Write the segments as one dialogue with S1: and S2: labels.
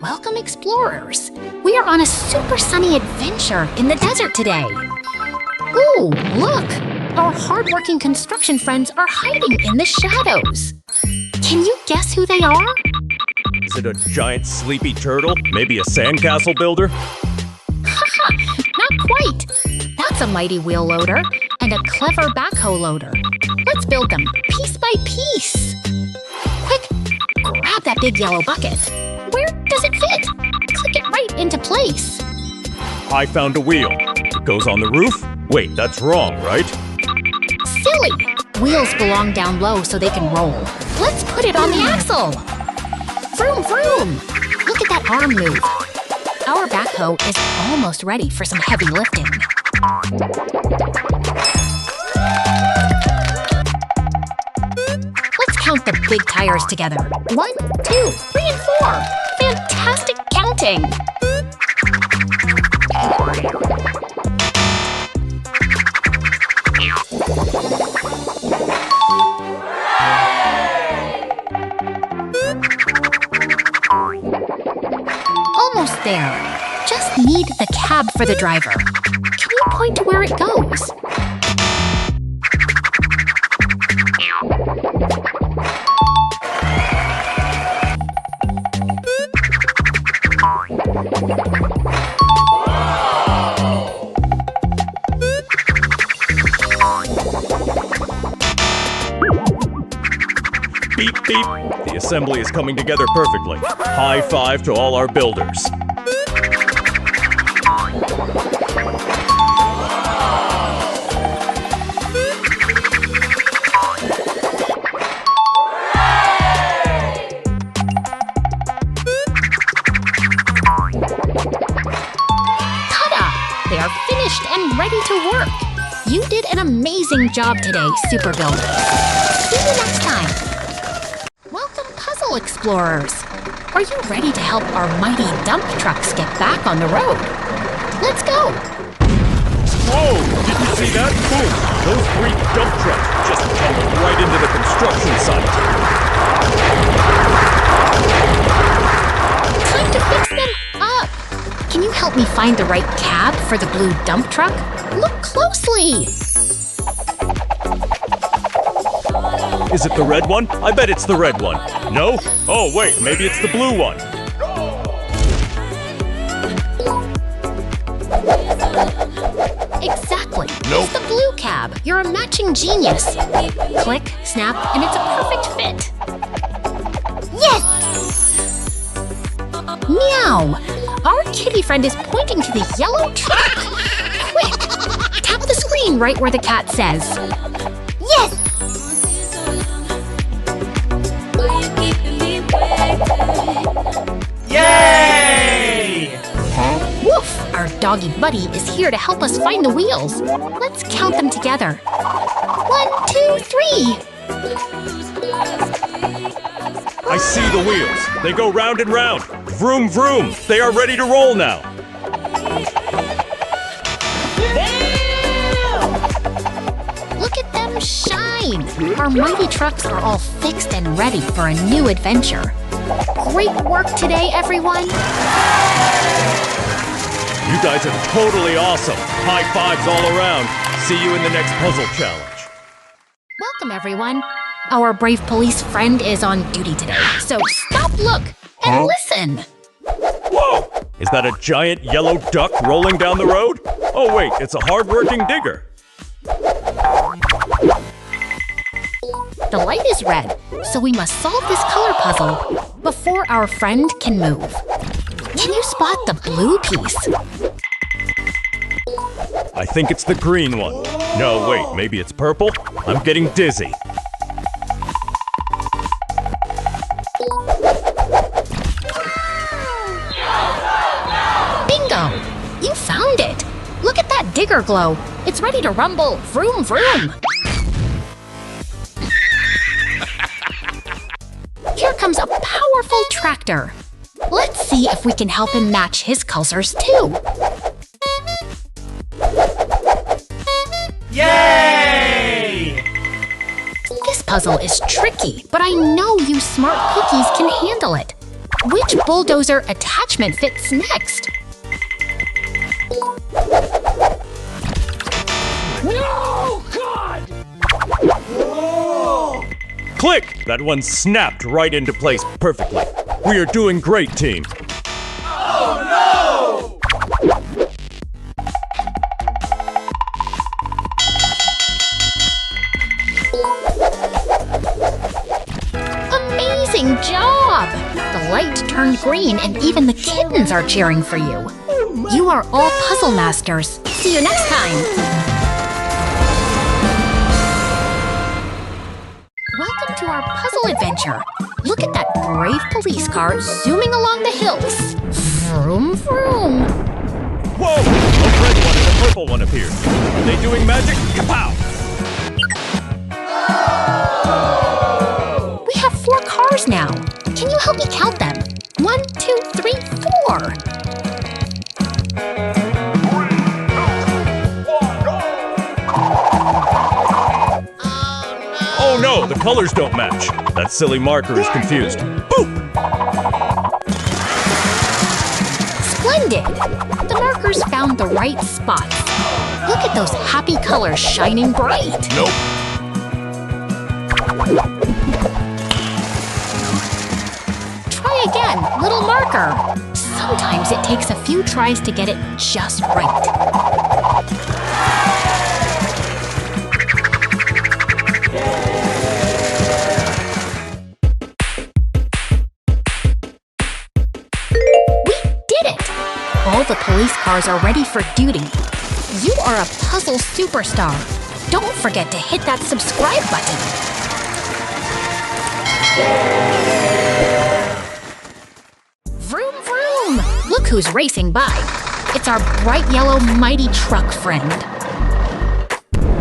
S1: Welcome, explorers. We are on a super sunny adventure in the desert today. Ooh, look! Our hardworking construction friends are hiding in the shadows. Can you guess who they are?
S2: Is it a giant sleepy turtle? Maybe a sandcastle builder?
S1: Haha, not quite. That's a mighty wheel loader and a clever backhoe loader. Let's build them piece by piece. Quick, grab that big yellow bucket. Where does it fit? Click it right into place.
S2: I found a wheel. It goes on the roof? Wait, that's wrong, right?
S1: Silly! Wheels belong down low so they can roll. Let's put it on the axle. Vroom, vroom! Look at that arm move. Our backhoe is almost ready for some heavy lifting. Let's count the big tires together. 1, 2, 3, and 4. Fantastic counting! Almost there. Just need the cab for the driver. Can you point to where it goes?
S2: Beep, beep. The assembly is coming together perfectly. High five to all our builders.
S1: They are finished and ready to work. You did an amazing job today, Super Builders. See you next time. Welcome, Puzzle Explorers. Are you ready to help our mighty dump trucks get back on the road? Let's go.
S2: Whoa! Did you see that? Boom! Those 3 dump trucks just tumbled right into the construction site.
S1: Time to fix them up. Can you help me find the right cab for the blue dump truck? Look closely!
S2: Is it the red one? I bet it's the red one. No? Oh, wait, maybe it's the blue one.
S1: Exactly.
S2: Nope.
S1: It's the blue cab. You're a matching genius. Click, snap, and it's a perfect fit. Yes! Meow! Our kitty friend is pointing to the yellow truck. Quick! Tap the screen right where the cat says. Yes!
S3: Yay!
S1: Woof! Our doggy buddy is here to help us find the wheels. Let's count them together. 1, 2, 3.
S2: I see the wheels. They go round and round. Vroom, vroom. They are ready to roll now.
S1: Look at them shine! Our mighty trucks are all fixed and ready for a new adventure. Great work today, everyone!
S2: You guys are totally awesome. High fives all around. See you in the next puzzle challenge.
S1: Welcome, everyone. Our brave police friend is on duty today, so stop, look, and listen.
S2: Whoa! Is that a giant yellow duck rolling down the road? Oh wait, it's a hard-working digger.
S1: The light is red, so we must solve this color puzzle before our friend can move. Can you spot the blue piece?
S2: I think it's the green one. No, wait, maybe it's purple? I'm getting dizzy.
S1: Bingo! You found it! Look at that digger glow. It's ready to rumble. Vroom, vroom. Here comes a powerful tractor. Let's see if we can help him match his colors too.
S3: Yay!
S1: This puzzle is tricky, but I know you smart cookies can handle it. Which bulldozer attachment fits next?
S3: No! God!
S2: Click! That one snapped right into place perfectly. We are doing great, team.
S1: Amazing job! The light turned green and even the kittens are cheering for you. You are all puzzle masters. See you next time! Welcome to our puzzle adventure. Look at that brave police car zooming along the hills. Vroom, vroom.
S2: Whoa! A red one and a purple one appeared. Are they doing magic? Kapow!
S1: We have 4 cars now. Can you help me count them? 1, 2, 3, 4.
S2: Oh no, the colors don't match. That silly marker is confused. Boop!
S1: Splendid! The markers found the right spots. Look at those happy colors shining bright.
S2: Nope.
S1: Try again, little marker. Sometimes it takes a few tries to get it just right. All the police cars are ready for duty. You are a puzzle superstar. Don't forget to hit that subscribe button. Vroom, vroom! Look who's racing by. It's our bright yellow mighty truck friend.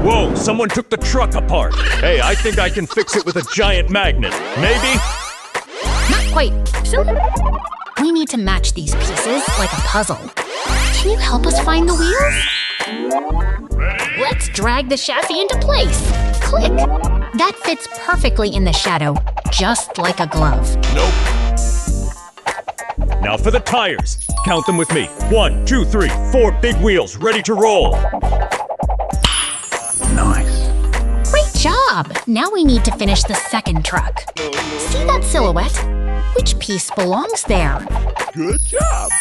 S2: Whoa, someone took the truck apart. Hey, I think I can fix it with a giant magnet. Maybe?
S1: Not quite. We need to match these pieces like a puzzle. Can you help us find the wheels? Let's drag the chassis into place. Click. That fits perfectly in the shadow, just like a glove.
S2: Nope. Now for the tires. Count them with me. 1, 2, 3, 4 big wheels ready to roll.
S3: Nice.
S1: Great job! Now we need to finish the second truck. See that silhouette? Which piece belongs there?
S2: Good job.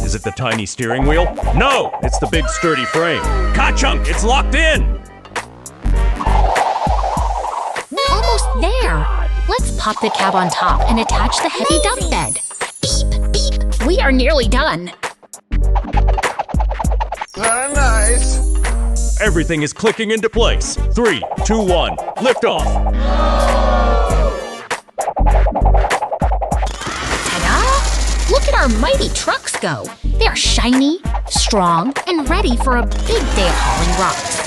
S2: Is it the tiny steering wheel? No, it's the big sturdy frame. Ka-chunk, it's locked in!
S1: Almost there. Let's pop the cab on top and attach the heavy dump bed. Beep, beep. We are nearly done.
S3: Nice.
S2: Everything is clicking into place. 3, 2, 1, lift off.
S1: Ta-da! Look at our mighty trucks go. They are shiny, strong, and ready for a big day of hauling rocks.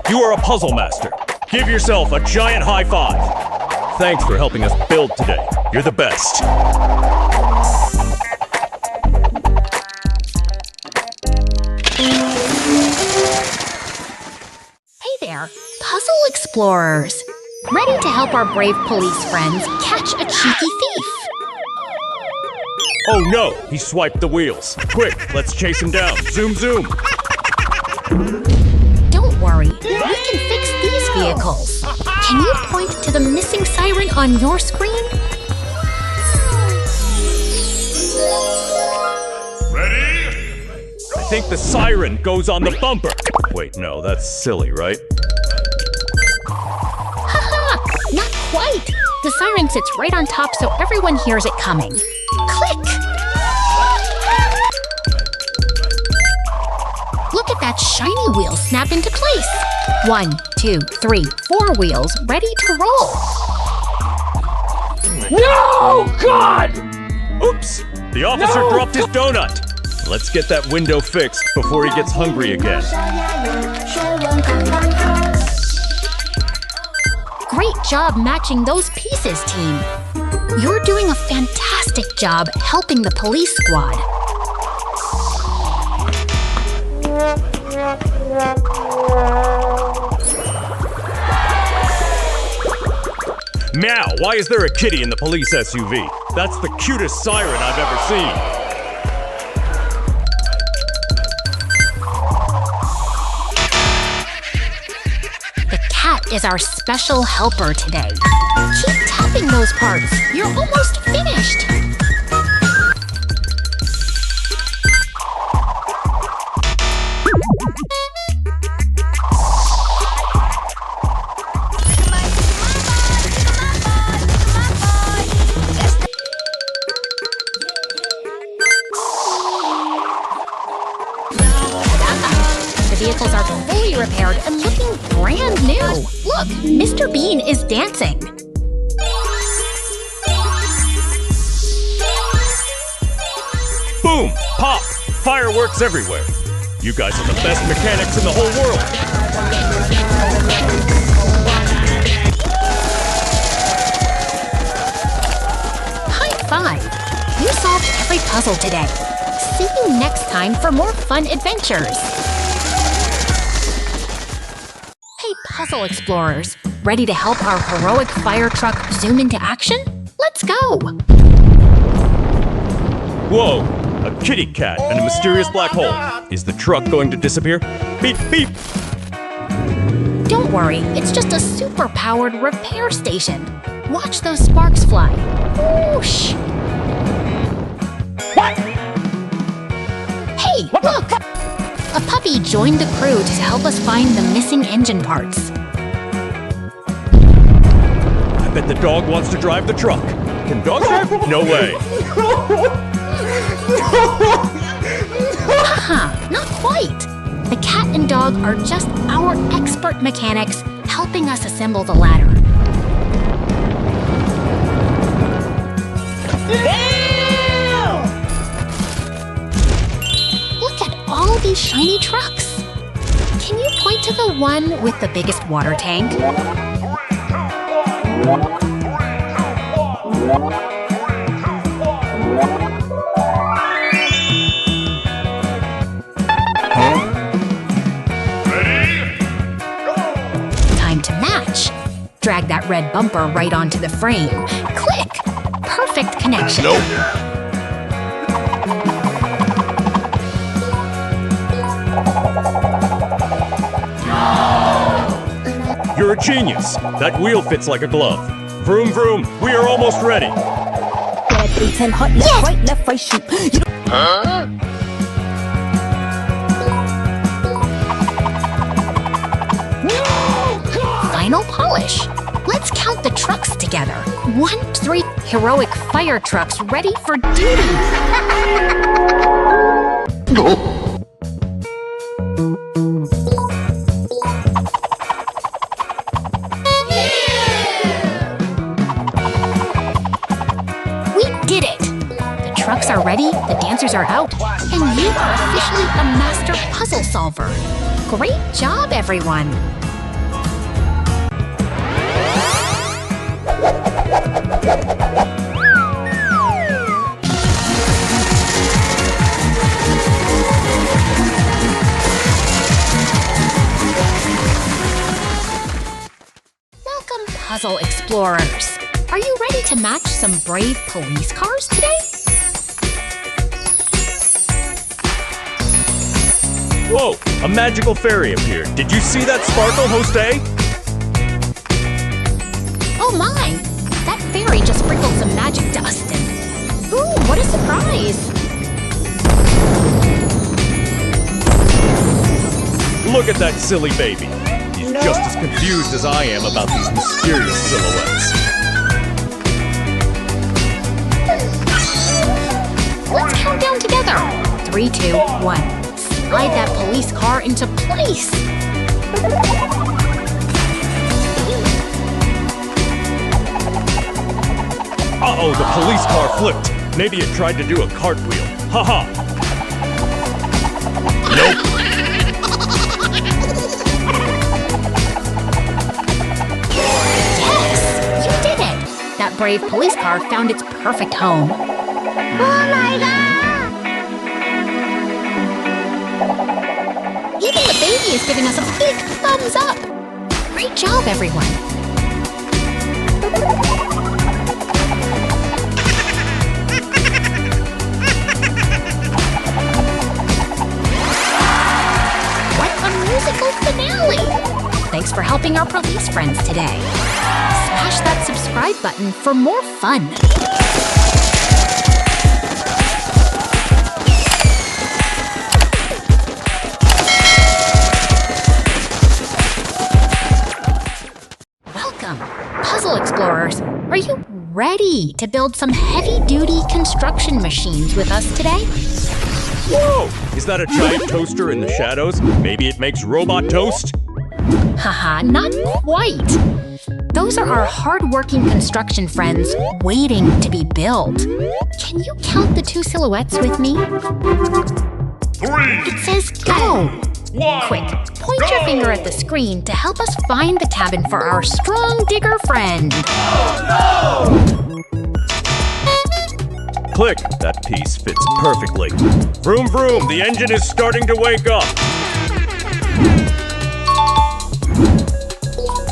S2: You are a puzzle master. Give yourself a giant high five. Thanks for helping us build today. You're the best.
S1: Hey there, puzzle explorers. Ready to help our brave police friends catch a cheeky thief.
S2: Oh no, he swiped the wheels. Quick, let's chase him down. Zoom, zoom.
S1: Don't worry, we can fix these vehicles. Can you point to the missing siren on your screen?
S2: I think the siren goes on the bumper. Wait, no, that's silly, right?
S1: Haha, not quite. The siren sits right on top so everyone hears it coming. Click! Look at that shiny wheel snap into place. 1, 2, 3, 4 wheels ready to roll.
S3: No! God!
S2: Oops! The officer
S3: No!
S2: dropped his donut. Let's get that window fixed before he gets hungry again.
S1: Great job matching those pieces, team. You're doing a fantastic job helping the police squad.
S2: Meow, why is there a kitty in the police SUV? That's the cutest siren I've ever seen.
S1: The cat is our special helper today. Keep tapping those parts. You're almost finished. The vehicles are fully repaired and looking brand new. Look, Mr. Bean is dancing.
S2: Boom! Pop! Fireworks everywhere. You guys are the best mechanics in the whole world.
S1: High five! You solved every puzzle today. See you next time for more fun adventures. Hey, puzzle explorers, ready to help our heroic fire truck zoom into action? Let's go!
S2: Whoa! A kitty cat and a mysterious black hole. Is the truck going to disappear? Beep, beep!
S1: Don't worry, it's just a super-powered repair station. Watch those sparks fly. Whoosh! Hey, look! A puppy joined the crew to help us find the missing engine parts.
S2: I bet the dog wants to drive the truck. Can dogs drive? No way.
S1: Haha, not quite. The cat and dog are just our expert mechanics helping us assemble the ladder. Look at all these shiny trucks. Can you point to the one with the biggest water tank? Time to match. Drag that red bumper right onto the frame. Click! Perfect connection.
S2: Nope. You're a genius. That wheel fits like a glove. Vroom, vroom. We are almost ready. Final polish. Let's count the trucks together. 1, 3 heroic fire trucks ready for duty. We did it! The trucks are ready, the dancers are out, and you are officially a master puzzle solver. Great job, everyone! Welcome, puzzle explorers! Are you ready to match some brave police cars today? Whoa! A magical fairy appeared. Did you see that sparkle, Jose?
S1: Oh my! That fairy just sprinkled some magic dust in. Ooh, what a surprise!
S2: Look at that silly baby. He's just as confused as I am about these mysterious silhouettes.
S1: Let's count down together. 3, 2, 1. Slide that police car into place.
S2: Uh-oh, the police car flipped. Maybe it tried to do a cartwheel. Haha. Nope.
S1: Yes! You did it! That brave police car found its perfect home. Oh my god! Even the baby is giving us a big thumbs up! Great job, everyone! for helping our police friends today. Smash that subscribe button for more fun. Welcome, Puzzle Explorers. Are you ready to build some heavy-duty construction machines with us today?
S4: Whoa! Is that a giant toaster in the shadows? Maybe it makes robot toast?
S1: Haha, not quite. Those are our hard-working construction friends waiting to be built. Can you count the 2 silhouettes with me?
S4: 3,
S1: It says go.
S4: 1,
S1: Quick, point your finger at the screen to help us find the cabin for our strong digger friend.
S4: click. That piece fits perfectly. Vroom vroom, the engine is starting to wake up.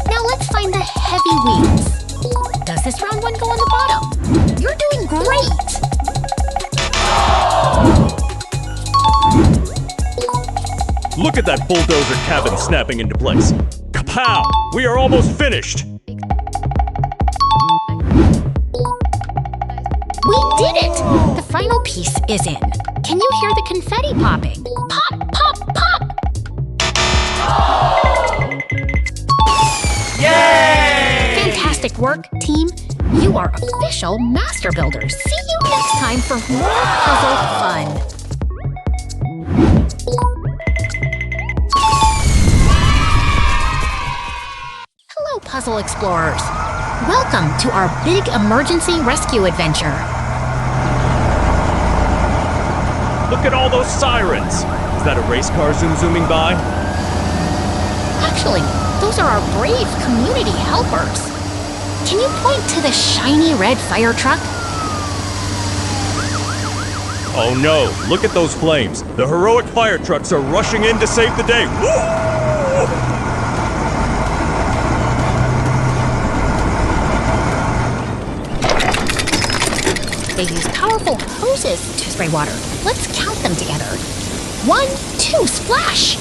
S1: Now let's find the heavy wheels. Does this round one go on the bottom? You're doing great!
S4: Look at that bulldozer cabin snapping into place. Kapow! We are almost finished.
S1: We did it! The final piece is in. Can you hear the confetti popping? Pop, pop, pop! Yay! Fantastic work, team. You are official master builders. See you next time for more puzzle fun. Hello, Puzzle Explorers. Welcome to our big emergency rescue adventure.
S4: Look at all those sirens. Is that a race car zooming by?
S1: Actually, those are our brave community helpers. Can you point to the shiny red fire truck?
S4: Oh no, look at those flames. The heroic fire trucks are rushing in to save the day. Woo!
S1: They use powerful hoses to spray water. Let's count them together. 1, 2, splash!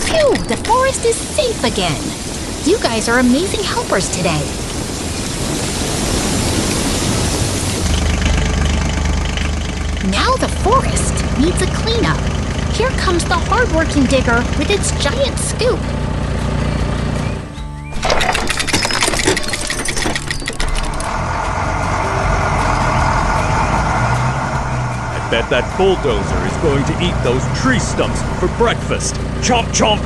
S1: Phew, the forest is safe again. You guys are amazing helpers today. Now the forest needs a cleanup. Here comes the hardworking digger with its giant scoop.
S4: I bet that bulldozer is going to eat those tree stumps for breakfast. Chomp chomp!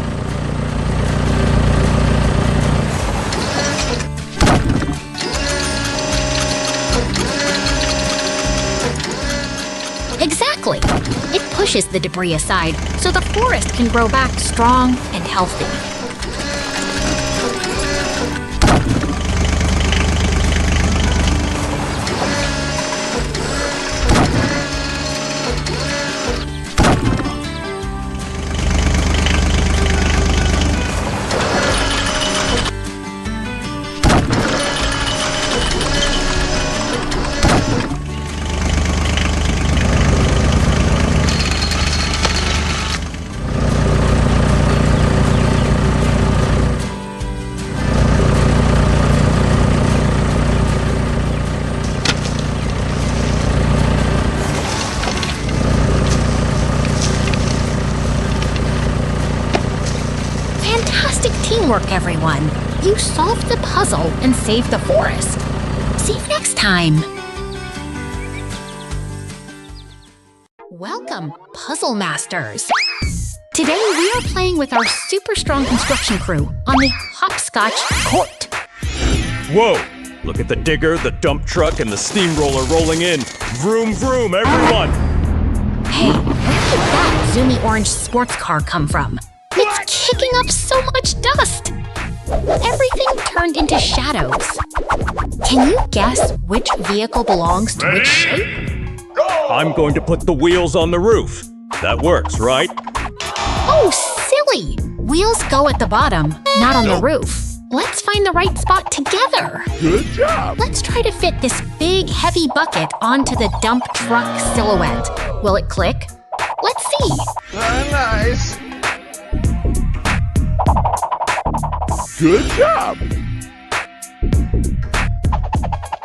S1: Exactly. It pushes the debris aside so the forest can grow back strong and healthy. Fantastic teamwork, everyone. You solved the puzzle and saved the forest. See you next time. Welcome, Puzzle Masters. Today we are playing with our super strong construction crew on the Hopscotch Court.
S4: Whoa! Look at the digger, the dump truck, and the steamroller rolling in. Vroom vroom, everyone!
S1: Hey, where did that zoomy orange sports car come from? It's kicking up so much dust. Everything turned into shadows. Can you guess which vehicle belongs to which shape?
S4: I'm going to put the wheels on the roof. That works, right?
S1: Oh, silly! Wheels go at the bottom, not on the roof. Let's find the right spot together.
S4: Good job!
S1: Let's try to fit this big, heavy bucket onto the dump truck silhouette. Will it click?
S2: Let's see.
S3: Nice.
S4: Good job!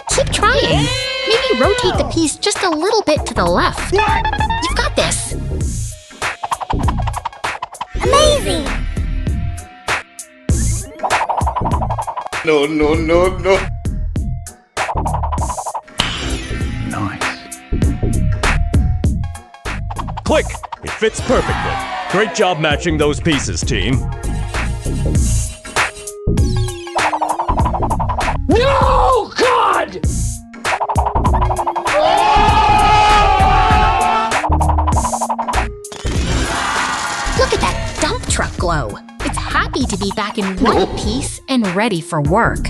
S2: Keep trying. Maybe rotate the piece just a little bit to the left. You've got this. Amazing!
S3: No. Nice.
S4: Click! It fits perfectly. Great job matching those pieces, team.
S3: No, God!
S2: Look at that dump truck glow. It's happy to be back in one piece and ready for work.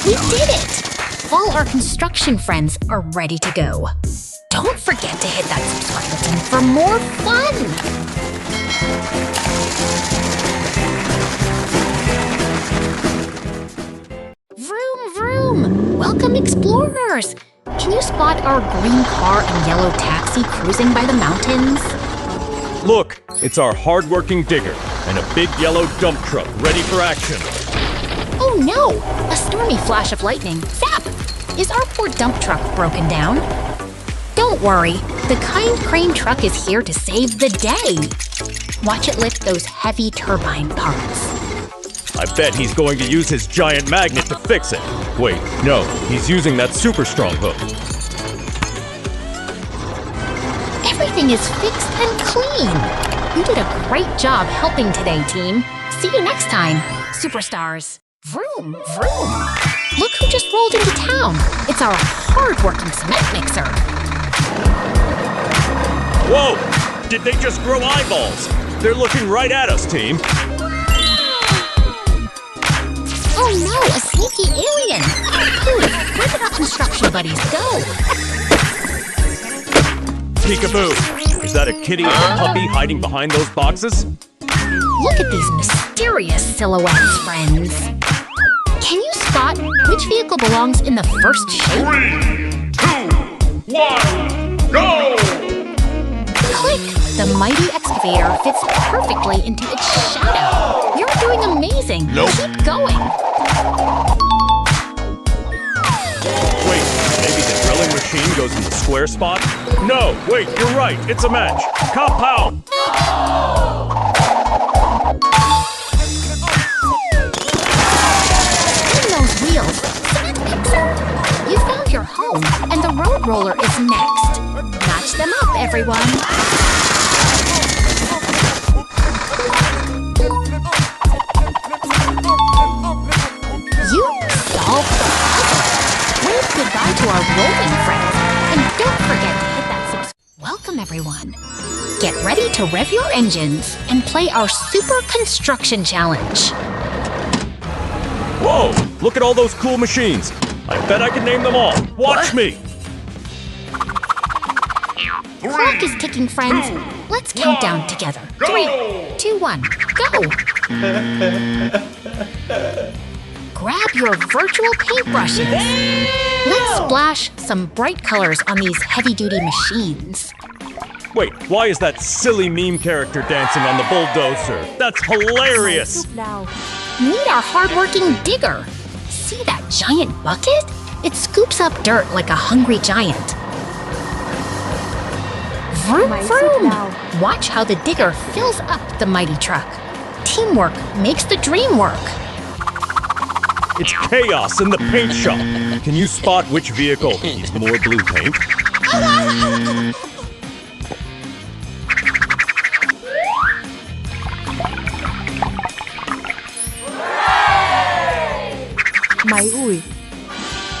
S2: We did it! All our construction friends are ready to go. Don't forget to hit that subscribe button for more fun! Vroom vroom! Welcome explorers! Can you spot our green car and yellow taxi cruising by the mountains?
S4: Look, it's our hard-working digger and a big yellow dump truck ready for action.
S2: Oh no! A stormy flash of lightning. Zap! Is our poor dump truck broken down? Don't worry, the Kind Crane truck is here to save the day. Watch it lift those heavy turbine parts.
S4: I bet he's going to use his giant magnet to fix it. Wait, no, he's using that super strong hook.
S2: Everything is fixed and clean. You did a great job helping today, team. See you next time, superstars. Vroom, vroom. Look who just rolled into town. It's our hard-working cement mixer.
S4: Whoa! Did they just grow eyeballs? They're looking right at us, team.
S2: Oh no, a sneaky alien! Pooh, where did our construction buddies go?
S4: Peekaboo! Is that a kitty or a puppy hiding behind those boxes?
S2: Look at these mysterious silhouettes, friends. Can you spot which vehicle belongs in the first shape?
S3: 3, 2, 1, go!
S2: Click! The mighty excavator fits perfectly into its shadow. You're doing amazing. Keep going.
S4: Wait, maybe the drilling machine goes in the square spot? No, wait, you're right, it's a match. Compound!
S2: Spin those wheels. Cement mixer. You found your home, and the road roller is next. Match them up, everyone. You solved the puzzle. Wave goodbye to our rolling friends. And don't forget to hit that subscribe. Welcome, everyone. Get ready to rev your engines and play our Super Construction Challenge.
S4: Whoa! Look at all those cool machines. I bet I can name them all. Watch me!
S2: Clock is ticking, friends. Let's count down together. 3, 2, 1, go! Grab your virtual paintbrushes. Let's splash some bright colors on these heavy-duty machines.
S4: Wait, why is that silly meme character dancing on the bulldozer? That's hilarious!
S2: Meet our hardworking digger. See that giant bucket? It scoops up dirt like a hungry giant. Vroom, vroom! Watch how the digger fills up the mighty truck. Teamwork makes the dream work.
S4: It's chaos in the paint shop. Can you spot which vehicle needs more blue paint?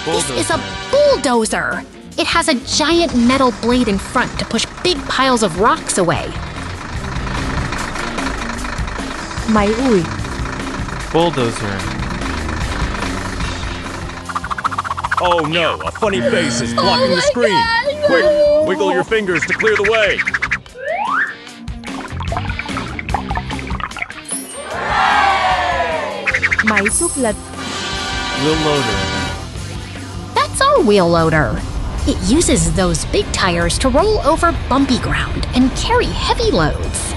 S2: This is a bulldozer. It has a giant metal blade in front to push big piles of rocks away.
S5: Bulldozer.
S4: Oh no, a funny face is blocking the screen. Quick, wiggle your fingers to clear the way.
S5: Wheel loader.
S2: small wheel loader. It uses those big tires to roll over bumpy ground and carry heavy loads.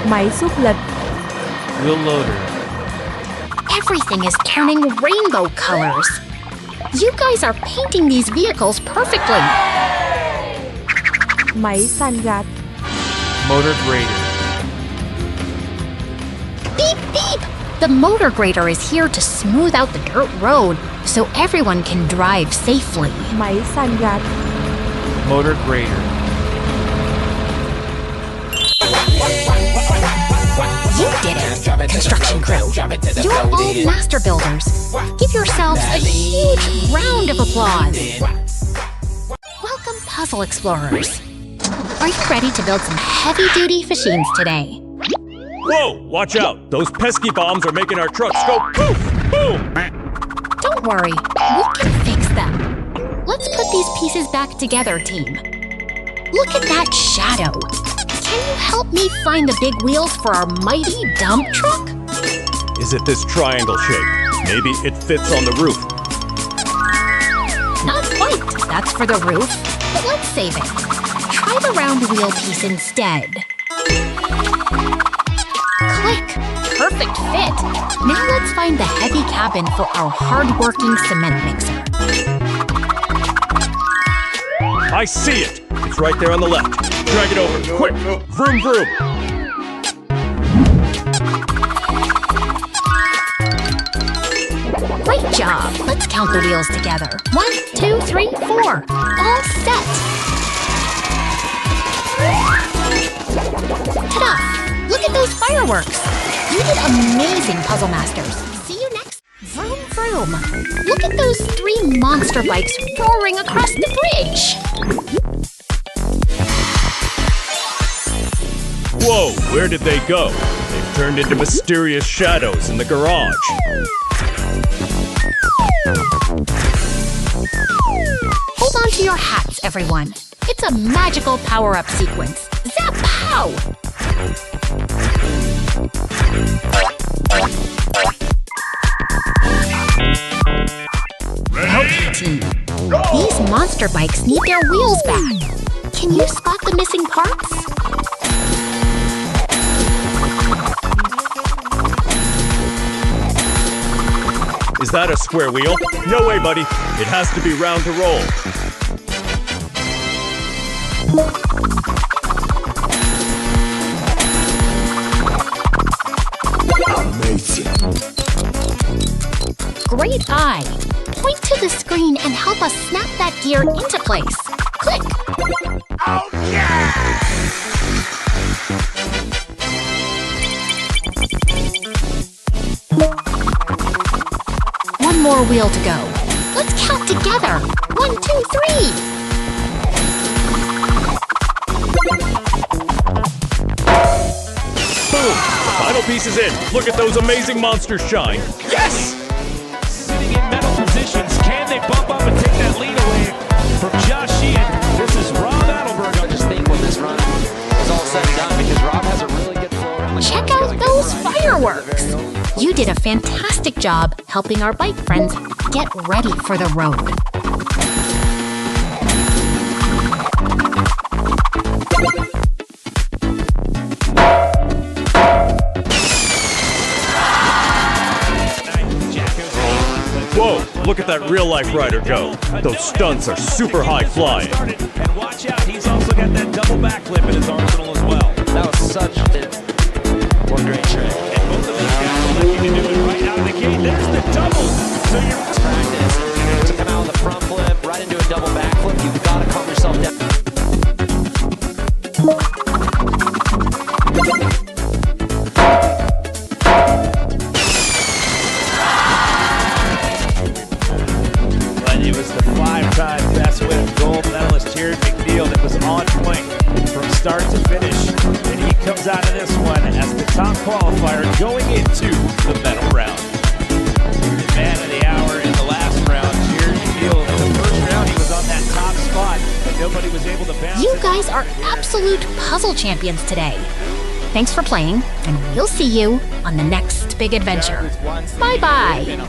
S6: Máy xúc lật.
S5: Wheel loader.
S2: Everything is turning rainbow colors. You guys are painting these vehicles perfectly.
S6: Máy san gạt.
S5: Motor grader.
S2: Beep, beep! The motor grader is here to smooth out the dirt road so everyone can drive safely.
S6: Máy san gạt.
S5: Motor grader.
S2: You did it, construction crew. You're all master builders. Give yourselves a huge round of applause. Welcome, puzzle explorers. Are you ready to build some heavy-duty machines today?
S4: Whoa, watch out. Those pesky bombs are making our trucks go poof, boom.
S2: Don't worry, we can fix them. Let's put these pieces back together, team. Look at that shadow. Can you help me find the big wheels for our mighty dump truck?
S4: Is it this triangle shape? Maybe it fits on the roof.
S2: Not quite. That's for the roof. But let's save it. Try the round wheel piece instead. Click. Perfect fit. Now let's find the heavy cabin for our hard-working cement mixer.
S4: I see it. It's right there on the left. Drag it over, quick. Vroom, vroom.
S2: Great job. Let's count the wheels together. 1, 2, 3, 4. All set. Ta-da! Look at those fireworks. You did amazing, Puzzle Masters. See you next. Vroom, vroom. Look at those 3 monster bikes roaring across the bridge.
S4: Whoa, where did they go? They've turned into mysterious shadows in the garage.
S2: Hold on to your hats, everyone. It's a magical power-up sequence. Zap pow! Okay, team. These monster bikes need their wheels back. Can you spot the missing parts?
S4: Is that a square wheel? No way, buddy. It has to be round to roll.
S3: Amazing.
S2: Great eye. Point to the screen and help us snap that gear into place. Click.
S3: Oh, yeah!
S2: One more wheel to go. Let's count together. 1, 2, 3.
S4: Boom! The final piece is in. Look at those amazing monsters shine. Yes!
S7: Sitting in medal positions, can they bump up and take that lead away from Josh Sheehan? This is Rob Adelberg.
S8: I just think when this run is all said and done, because Rob has a really good flow around the
S2: Check
S8: corner. He has
S2: out
S8: a good
S2: those
S8: run. He has a
S2: fireworks.
S8: very-
S2: You did a fantastic job helping our bike friends get ready for the road.
S4: Whoa, look at that real-life rider go. Those stunts are super high flying.
S7: And watch out, he's also got that double backflip in his arsenal as well.
S8: That was such one great trick.
S7: And both of these guys are looking to do it right out of the gate. There's the double. So you're
S8: Practice to come out with a front flip, right into a double backflip. You've got to calm yourself down.
S7: But it was the 5-time best win gold medalist Jared McNeil that was on point from start to finish. And he comes out of this one as the top qualifier going into the medal round. Man of the hour in the last round, Jared McNeil. In the first round, he was on that top spot, but nobody was able to bounce.
S2: You guys are absolute puzzle champions today. Thanks for playing, and we'll see you on the next big adventure. Bye-bye.